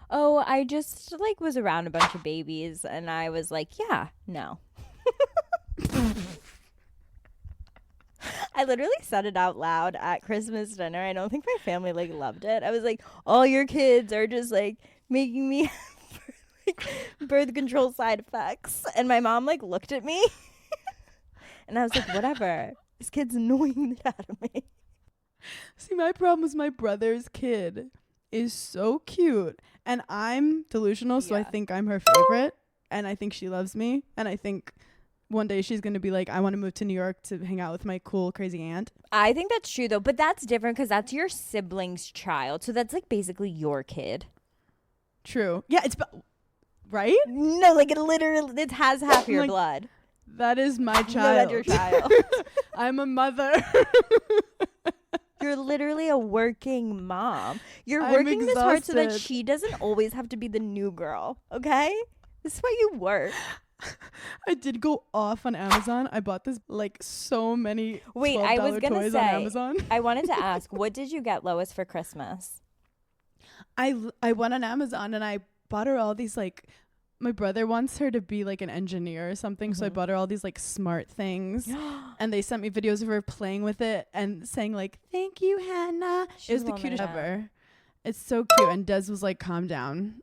Oh, I just like was around a bunch of babies and I was like, yeah, no. I literally said it out loud at Christmas dinner. I don't think my family like loved it. I was like, all your kids are just like making me have like birth control side effects. And my mom like looked at me and I was like, whatever. This kid's annoying the out of me. See, my problem is my brother's kid is so cute. And I'm delusional, so I think I'm her favorite. And I think she loves me. And I think one day she's going to be like, I want to move to New York to hang out with my cool, crazy aunt. I think that's true, though. But that's different because that's your sibling's child. So that's like basically your kid. True. Yeah, right? No, like it has half your blood. That is my child. No, that's your child. I'm a mother. You're literally a working mom. You're working this hard so that she doesn't always have to be the new girl. Okay? This is why you work. I did go off on Amazon. I bought this like so many $12 I was gonna toys say, on Amazon. I wanted to ask, what did you get Lois for Christmas? I went on Amazon and I bought her all these like, my brother wants her to be like an engineer or something, so I bought her all these like smart things. And they sent me videos of her playing with it and saying like, thank you, Hannah. It was the cutest ever. It's so cute. And Des was like, calm down.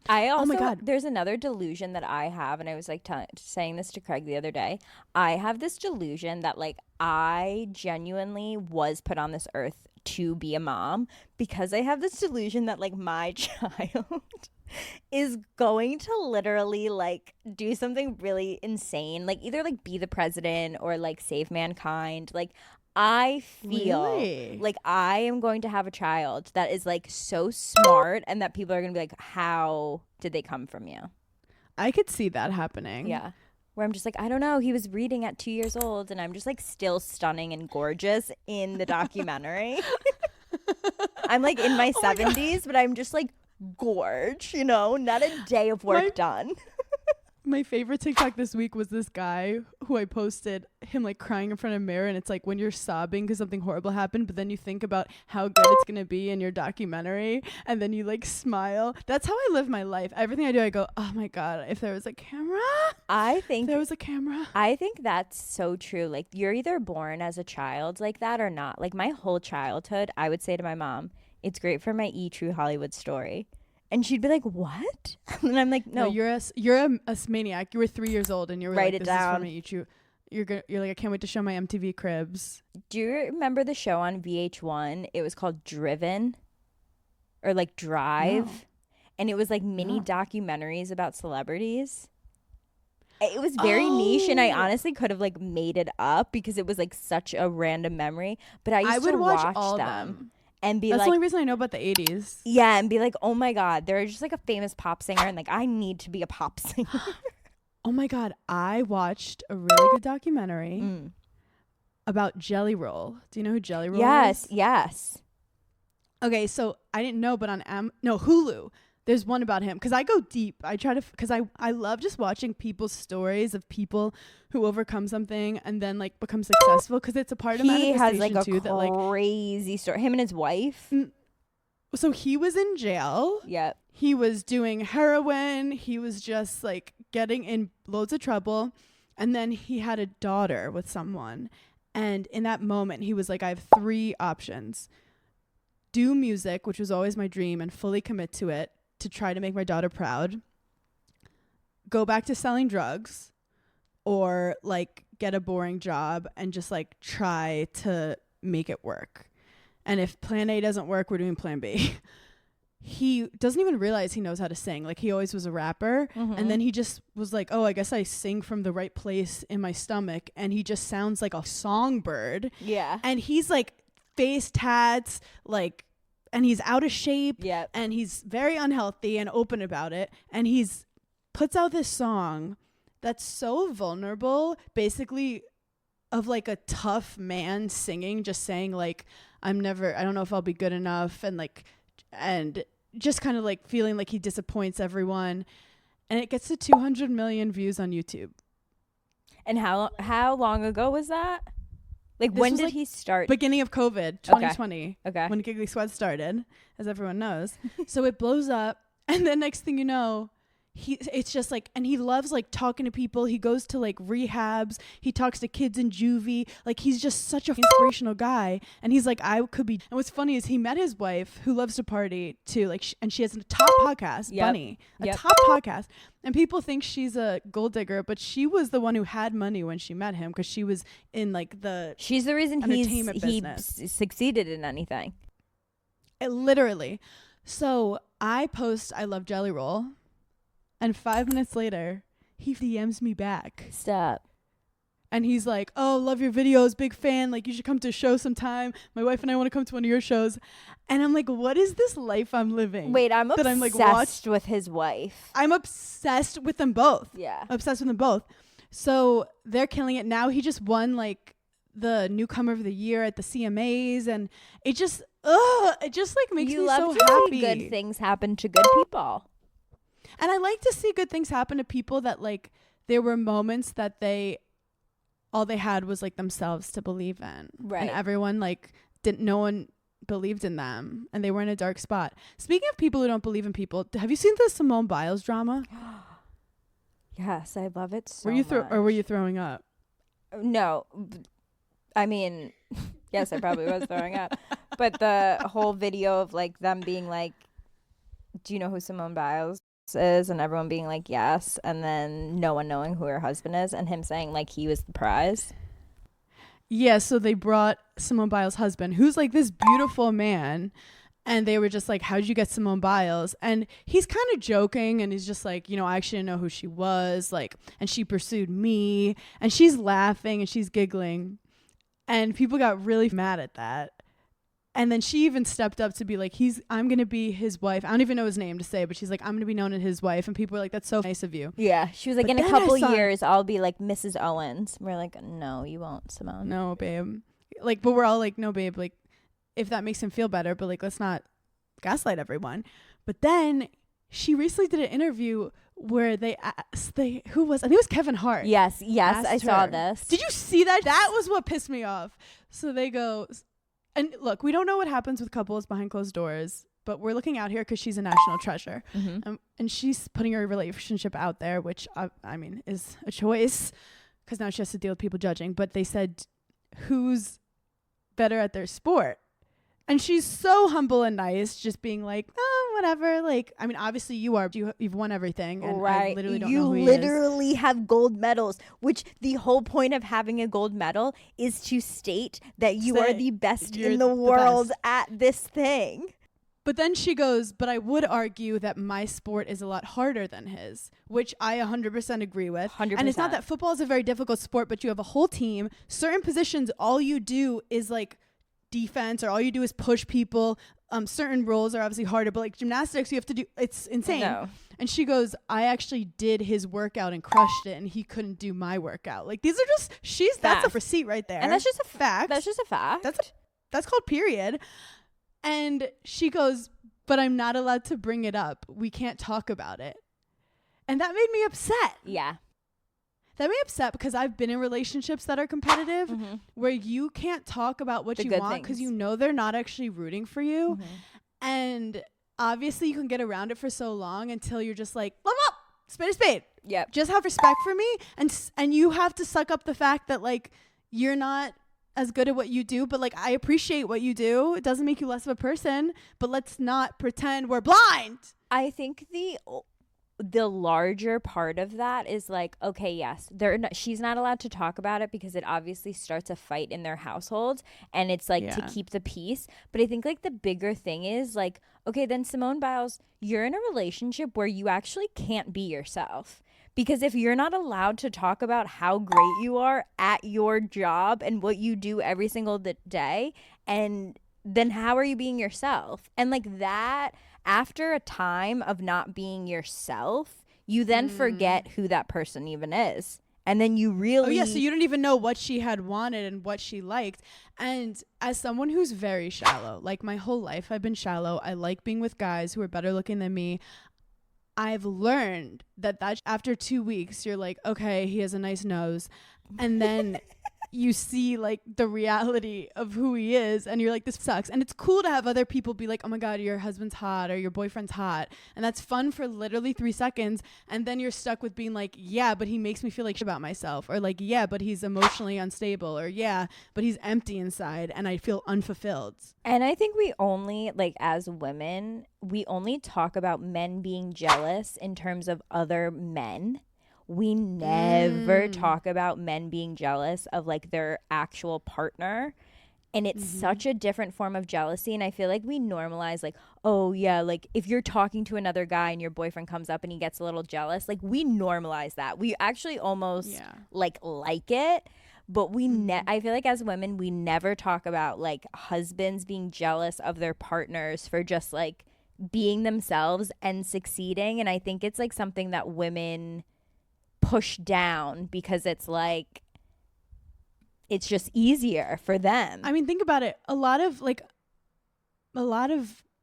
I also, oh my God, there's another delusion that I have, and I was like saying this to Craig the other day. I have this delusion that like I genuinely was put on this earth to be a mom, because I have this delusion that like my child is going to literally like do something really insane, like either like be the president or like save mankind. Like I feel like I am going to have a child that is like so smart and that people are going to be like, how did they come from you? I could see that happening. Yeah. Where I'm just like, I don't know. He was reading at 2 years old and I'm just like still stunning and gorgeous in the documentary. I'm like in my 70s, but I'm just like gorge, you know, not a day of work done. My favorite TikTok this week was this guy who I posted him like crying in front of a mirror, and it's like when you're sobbing because something horrible happened, but then you think about how good it's gonna be in your documentary, and then you like smile. That's how I live my life. Everything I do, I go, oh my God, if there was a camera. I think that's so true. Like you're either born as a child like that or not. Like my whole childhood, I would say to my mom, it's great for my True Hollywood story. And she'd be like, what? And I'm like, no. You're a maniac. You were 3 years old and you were Write like, it down. This is from you're like, I can't wait to show my MTV cribs. Do you remember the show on VH1? It was called Driven or like Drive. No. And it was like mini documentaries about celebrities. It was very niche, and I honestly could have like made it up because it was like such a random memory. But I used to watch all them. and be That's like, the only reason I know about the 80s. yeah, and be like, oh my God, they're just like a famous pop singer, and like, I need to be a pop singer. Oh my God, I watched a really good documentary about Jelly Roll. Do you know who Jelly Roll is? Yes. Okay, so I didn't know, but on Hulu, there's one about him. Because I go deep. I try to, because I love just watching people's stories of people who overcome something and then like become successful. Because it's a part of He has manifestation like a too. That like, crazy story. Him and his wife. so he was in jail. Yep. He was doing heroin. He was just like getting in loads of trouble. And then he had a daughter with someone. And in that moment, he was like, I have 3 options. Do music, which was always my dream, and fully commit to it to try to make my daughter proud. Go back to selling drugs, or like get a boring job and just like try to make it work. And if plan A doesn't work, we're doing plan B. He doesn't even realize he knows how to sing. Like, he always was a rapper. And then he just was like, oh, I guess I sing from the right place in my stomach. And he just sounds like a songbird. Yeah. And he's like face tats, like, and he's out of shape. Yep. And he's very unhealthy and open about it. And he's puts out this song that's so vulnerable, basically, of like a tough man singing, just saying like, I don't know if I'll be good enough. And just kind of like feeling like he disappoints everyone. And it gets to 200 million views on YouTube. And how long ago was that? Like, This when was, did like, he start? Beginning of COVID, 2020. Okay. When Giggly Squad started, as everyone knows. So it blows up. And then next thing you know, it's just like, and he loves like talking to people. He goes to like rehabs. He talks to kids in juvie. Like, he's just such a inspirational guy. And he's like, I could be. And what's funny is he met his wife, who loves to party too. Like, and she has a top podcast, Bunny, a top podcast. And people think she's a gold digger, but she was the one who had money when she met him, because she was in like she's the reason he succeeded in anything. Literally. So I post, I love Jelly Roll. And 5 minutes later, he DMs me back. Stop. And he's like, oh, love your videos, big fan. Like, you should come to a show sometime. My wife and I want to come to one of your shows. And I'm like, what is this life I'm living? Wait, I'm obsessed I'm like, with his wife. I'm obsessed with them both. Yeah. Obsessed with them both. So they're killing it. Now he just won like the newcomer of the year at the CMAs. And it just like makes me so happy. Good things happen to good people. And I like to see good things happen to people that like, there were moments that all they had was like themselves to believe in. Right. And everyone like no one believed in them, and they were in a dark spot. Speaking of people who don't believe in people, have you seen the Simone Biles drama? Yes, I love it so Were you much. Or were you throwing up? No. I mean, yes, I probably was throwing up. But the whole video of like them being like, do you know who Simone Biles is? And everyone being like, yes. And then no one knowing who her husband is, and him saying like he was the prize. Yeah, so they brought Simone Biles' husband, who's like this beautiful man, and they were just like, how'd you get Simone Biles? And he's kind of joking, and he's just like, you know, I actually didn't know who she was, like, and she pursued me, and she's laughing and she's giggling, and people got really mad at that. And then she even stepped up to be like, I'm going to be his wife. I don't even know his name to say, but she's like, I'm going to be known as his wife. And people were like, that's so nice of you. Yeah. She was like, But in a then couple I saw- years, I'll be like Mrs. Owens. We're like, no, you won't, Simone. No, babe. Like, but we're all like, no, babe. Like, if that makes him feel better, but like, let's not gaslight everyone. But then she recently did an interview where they asked, I think it was Kevin Hart. Yes, I saw her. this. Did you see that? That was what pissed me off. So they go, and look, we don't know what happens with couples behind closed doors, but we're looking out here because she's a national treasure. And she's putting her relationship out there, which I mean is a choice, because now she has to deal with people judging. But they said, who's better at their sport? And she's so humble and nice, just being like, oh, whatever. Like, I mean, obviously you've won everything. And right. I literally don't you know who he literally have gold medals, which the whole point of having a gold medal is to state that you are the best in the world at this thing. But then she goes, but I would argue that my sport is a lot harder than his, which I 100% agree with. 100%. And it's not that football is a very difficult sport, but you have a whole team. Certain positions, all you do is like defense or all you do is push people. Certain roles are obviously harder, but like gymnastics, you have to do, it's insane. No. And she goes, I actually did his workout and crushed it, and he couldn't do my workout. Like, these are just, that's a receipt right there. And that's just a fact. That's just a fact. That's called period. And she goes, but I'm not allowed to bring it up. We can't talk about it. And that made me upset. Yeah. That made me upset because I've been in relationships that are competitive where you can't talk about what you want because you know they're not actually rooting for you. And obviously you can get around it for so long until you're just like, level up, spade is spade. Yep. Just have respect for me. And you have to suck up the fact that like you're not as good at what you do, but like I appreciate what you do. It doesn't make you less of a person, but let's not pretend we're blind. I think the larger part of that is like, okay, yes, she's not allowed to talk about it because it obviously starts a fight in their household, and it's like to keep the peace. But I think like the bigger thing is like, okay, then Simone Biles, you're in a relationship where you actually can't be yourself. Because if you're not allowed to talk about how great you are at your job and what you do every single day, and then how are you being yourself? And like that, after a time of not being yourself, you then forget who that person even is. And then you really... Oh, yeah, so you don't even know what she had wanted and what she liked. And as someone who's very shallow, like my whole life I've been shallow. I like being with guys who are better looking than me. I've learned that after 2 weeks, you're like, okay, he has a nice nose. And then you see like the reality of who he is, and you're like, this sucks. And it's cool to have other people be like, oh my God, your husband's hot or your boyfriend's hot. And that's fun for literally 3 seconds. And then you're stuck with being like, yeah, but he makes me feel like shit about myself. Or like, yeah, but he's emotionally unstable. Or yeah, but he's empty inside and I feel unfulfilled. And I think we only, like as women, we only talk about men being jealous in terms of other men. We never talk about men being jealous of like their actual partner. And it's such a different form of jealousy. And I feel like we normalize like, oh yeah, like if you're talking to another guy and your boyfriend comes up and he gets a little jealous, like we normalize that. We actually almost like it. But I feel like as women, we never talk about like husbands being jealous of their partners for just like being themselves and succeeding. And I think it's like something that women push down because it's like it's just easier for them. I mean, think about it. A lot of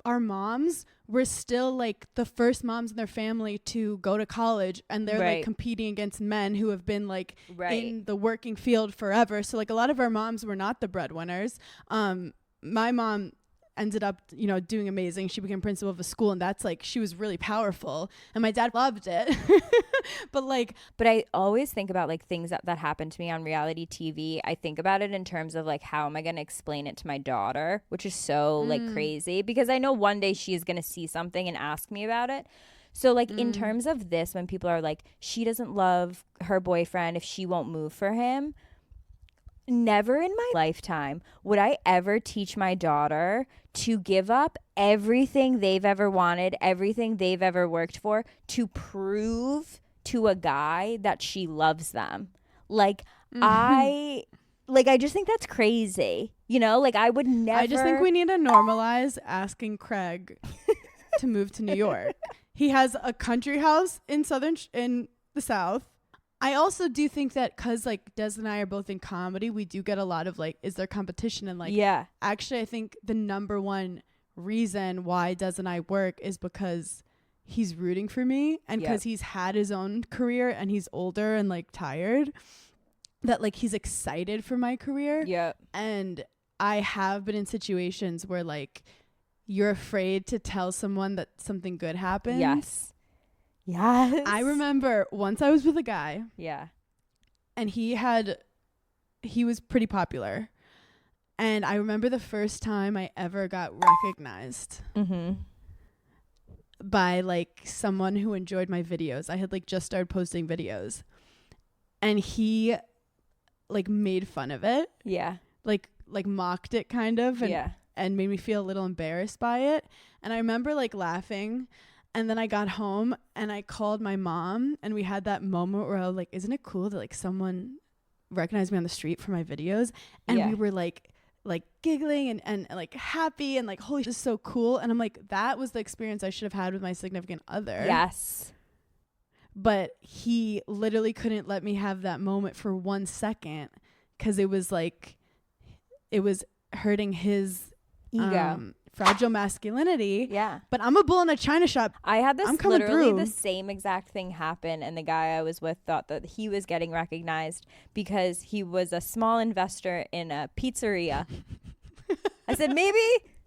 our moms were still like the first moms in their family to go to college, and they're like competing against men who have been like in the working field forever. So like a lot of our moms were not the breadwinners. My mom ended up, doing amazing. She became principal of a school, and that's like, she was really powerful, and my dad loved it. But I always think about like things that happen to me on reality TV. I think about it in terms of like, how am I going to explain it to my daughter, which is so like crazy, because I know one day she is going to see something and ask me about it. So like in terms of this, when people are like, she doesn't love her boyfriend if she won't move for him, never in my lifetime would I ever teach my daughter to give up everything they've ever wanted, everything they've ever worked for, to prove to a guy that she loves them. Like, I just think that's crazy. Like I would never. I just think we need to normalize asking Craig to move to New York. He has a country house in the South. I also do think that because like Des and I are both in comedy, we do get a lot of like, is there competition? And like, actually I think the number one reason why Des and I work is because he's rooting for me, and because he's had his own career and he's older and like tired, that like he's excited for my career. And I have been in situations where like you're afraid to tell someone that something good happened. Yes. I remember once I was with a guy. And he was pretty popular. And I remember the first time I ever got recognized by like someone who enjoyed my videos. I had like just started posting videos, and he like made fun of it. Like mocked it kind of, and made me feel a little embarrassed by it. And I remember like laughing. And then I got home and I called my mom, and we had that moment where I was like, isn't it cool that like someone recognized me on the street for my videos? And we were like like giggling and like happy and like, holy, this is so cool. And I'm like, that was the experience I should have had with my significant other. Yes. But he literally couldn't let me have that moment for 1 second because it was like, it was hurting his Ego. Fragile masculinity. Yeah. But I'm a bull in a china shop. I had this I'm coming literally through. the same exact thing happen, and the guy I was with thought that he was getting recognized because he was a small investor in a pizzeria. I said,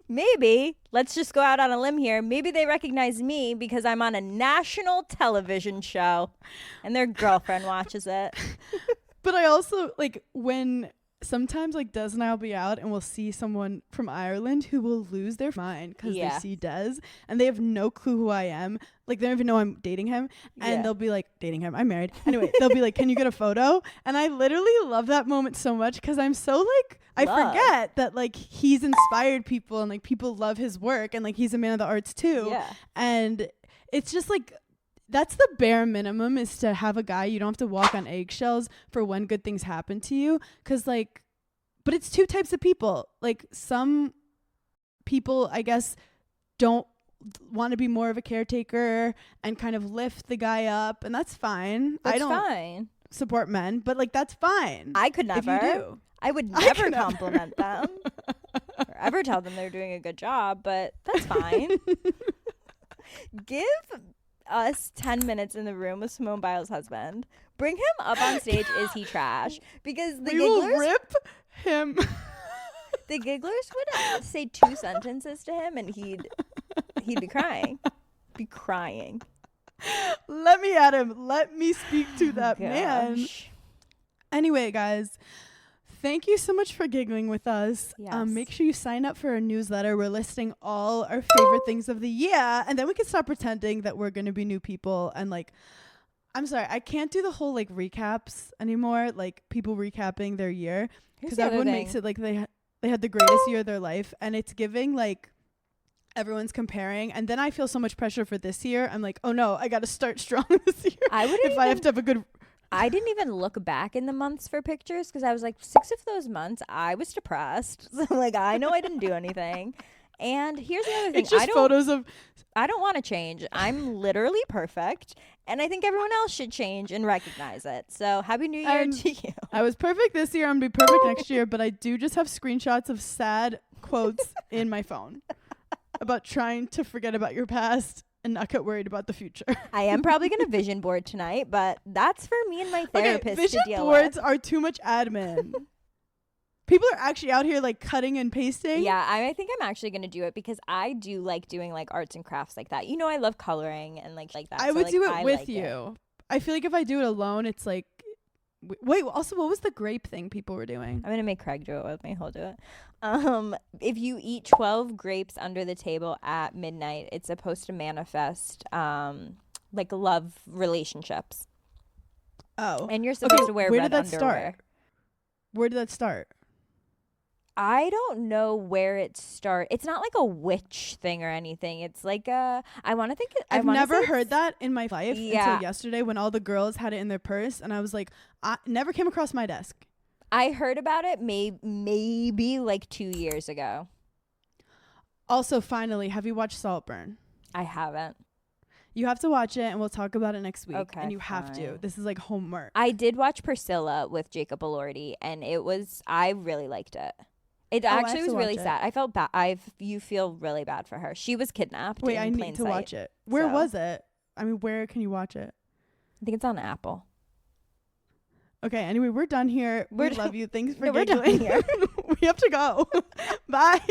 maybe, let's just go out on a limb here. Maybe they recognize me because I'm on a national television show and their girlfriend watches it. But I also, like, when sometimes, like, Des and I will be out and we'll see someone from Ireland who will lose their mind because they see Des and they have no clue who I am. Like, they don't even know I'm dating him. And they'll be like, dating him, I'm married. Anyway, they'll be like, can you get a photo? And I literally love that moment so much because I'm so, like, I forget that, like, he's inspired people and, like, people love his work and, like, he's a man of the arts too. Yeah. And it's just, like, that's the bare minimum, is to have a guy you don't have to walk on eggshells for when good things happen to you. Because, like, but it's two types of people. Like, some people, I guess, don't want to be more of a caretaker and kind of lift the guy up, and that's fine. I don't support men, but, like, that's fine. I could never. If you do. I would never compliment them or ever tell them they're doing a good job, but that's fine. Give us 10 minutes in the room with Simone Biles' husband. Bring him up on stage. Is he trash? Because the We will gigglers, rip him. the gigglers would say 2 sentences to him, and he'd be crying. Be crying. Let me at him. Let me speak to that man. Gosh. Anyway, guys, thank you so much for giggling with us. Yes. Make sure you sign up for our newsletter. We're listing all our favorite things of the year, and then we can stop pretending that we're going to be new people. And, like, I'm sorry, I can't do the whole, like, recaps anymore, like people recapping their year, because everyone makes it like they had the greatest year of their life, and it's giving, like, everyone's comparing, and then I feel so much pressure for this year. I'm like, oh no, I got to start strong this year. I have to have a good. I didn't even look back in the months for pictures because I was like, 6 of those months I was depressed. So, like, I know I didn't do anything. And here's the other thing. It's just photos of. I don't want to change. I'm literally perfect. And I think everyone else should change and recognize it. So happy New Year to you. I was perfect this year. I'm going to be perfect next year. But I do just have screenshots of sad quotes in my phone about trying to forget about your past and not get worried about the future. I am probably going to vision board tonight, but that's for me and my therapist vision to deal boards with. are too much admin. People are actually out here, like, cutting and pasting. Yeah, I think I'm actually going to do it because I do like doing, like, arts and crafts like that. You know, I love coloring and like that. I would do it with you. I feel like if I do it alone, it's like, wait, also, what was the grape thing people were doing? I'm going to make Craig do it with me. He'll do it. If you eat 12 grapes under the table at midnight, it's supposed to manifest, like, love relationships. Oh. And you're supposed to wear red underwear. Start? Where did that start? I don't know where it started. It's not like a witch thing or anything. It's like I want to think. I've never heard that in my life until yesterday when all the girls had it in their purse, and I was like, I never came across my desk. I heard about it maybe like 2 years ago. Also, finally, have you watched Saltburn? I haven't. You have to watch it, and we'll talk about it next week. Okay, and you have to. This is like homework. I did watch Priscilla with Jacob Elordi, and I really liked it. It actually was really sad. I felt bad. You feel really bad for her. She was kidnapped. Wait, I need to watch it. Where was it? I mean, where can you watch it? I think it's on Apple. Okay, anyway, we're done here. We love you. Thanks for we're done here. We have to go. Bye.